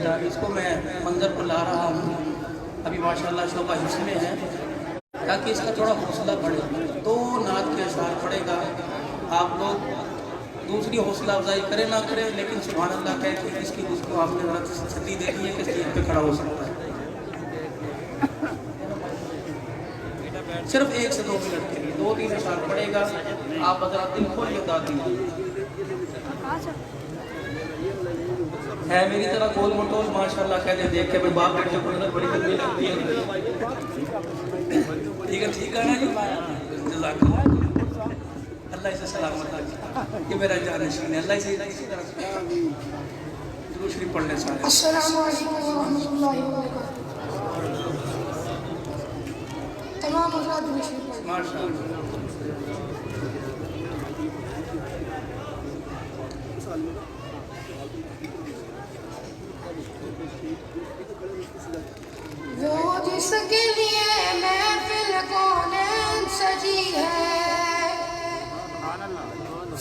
بیٹا، اس کو میں منظر کو لا رہا ہوں، ابھی ماشاءاللہ شعبہ حفظ میں ہے، تاکہ اس کا تھوڑا حوصلہ بڑھے. تو نعت کے اشعار پڑھے گا. آپ لوگ دوسری حوصلہ افزائی کرے نہ کرے، لیکن سبحان اللہ کہہ کے اس کی جس کو آپ نے چھٹی دے دی ہے کہ اسٹیج پہ کھڑا ہو سکتا ہے. صرف 1 سے 2 منٹ کے لیے 2-3 اشعار پڑھے گا. آپ حضرات دل کھول کے ادا دیجیے. ہے میری طرح گول مٹول ماشاءاللہ کہہ دے دیکھ کے میں باپ بیٹے کو نظر بڑی دل لگتی ہے. ٹھیک ہے نا جی. جزاک اللہ، اللہ اسے سلامت رکھے. یہ میرا جانشین ہے. اللہ اسے اسی طرح درود شریف پڑھ لیں سارے. السلام علیکم ورحمۃ اللہ وبرکاتہ. تمام حضرات درود شریف پڑھ لیں. ماشاءاللہ. وہ جس کے لیے محفل کونین سجی ہے،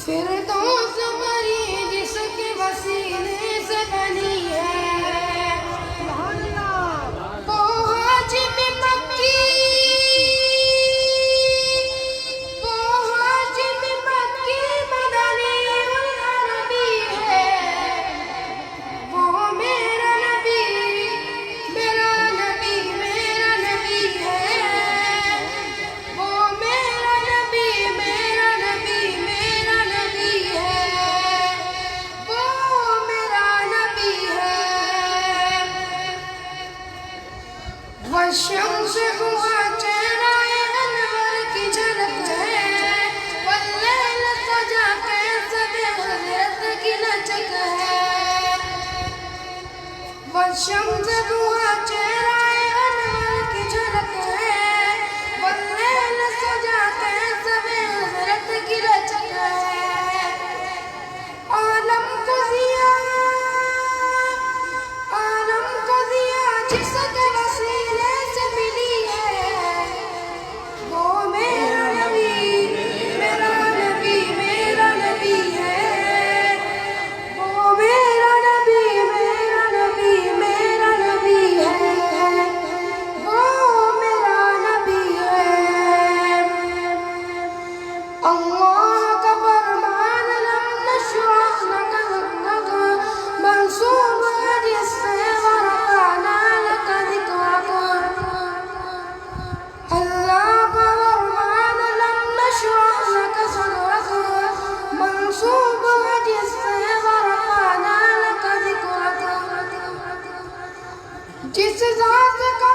فردوس بری جس کے وسیلے سے بنی ہے، وہ حاجب مکی، وہ حاجب مکی مدنی العربی ہے، وہ میرا نبی، میرا نبی، میرا نبی ہے، وہ میرا نبی، میرا نبی، میرا نبی ہے، وہ میرا نبی ہے. والشمس ہوا چہرہ انور کی جھلک ہے، واللیل سجا کیسے حضرت کی لچک ہے. والشمس ہوا چہرہ انور کی جھلک ہے، واللیل سجا کیسے حضرت کی لچک ہے. عالم کو ضیا جس کے وسیلے سے ملی ہے، وہ میرا نبی، میرا نبی، میرا نبی ہے، وہ میرا نبی، میرا نبی، میرا نبی ہے، وہ میرا نبی ہے. اللہ کا فرمان لم نشرح لك ذکرک منصوب ہے جس سے ورفعنا لك ذکرک. اللہ کا فرمان لم نشرح لك صدرک منصوب ہے جس سے ورفعنا لك ذکرک. جس ذات کا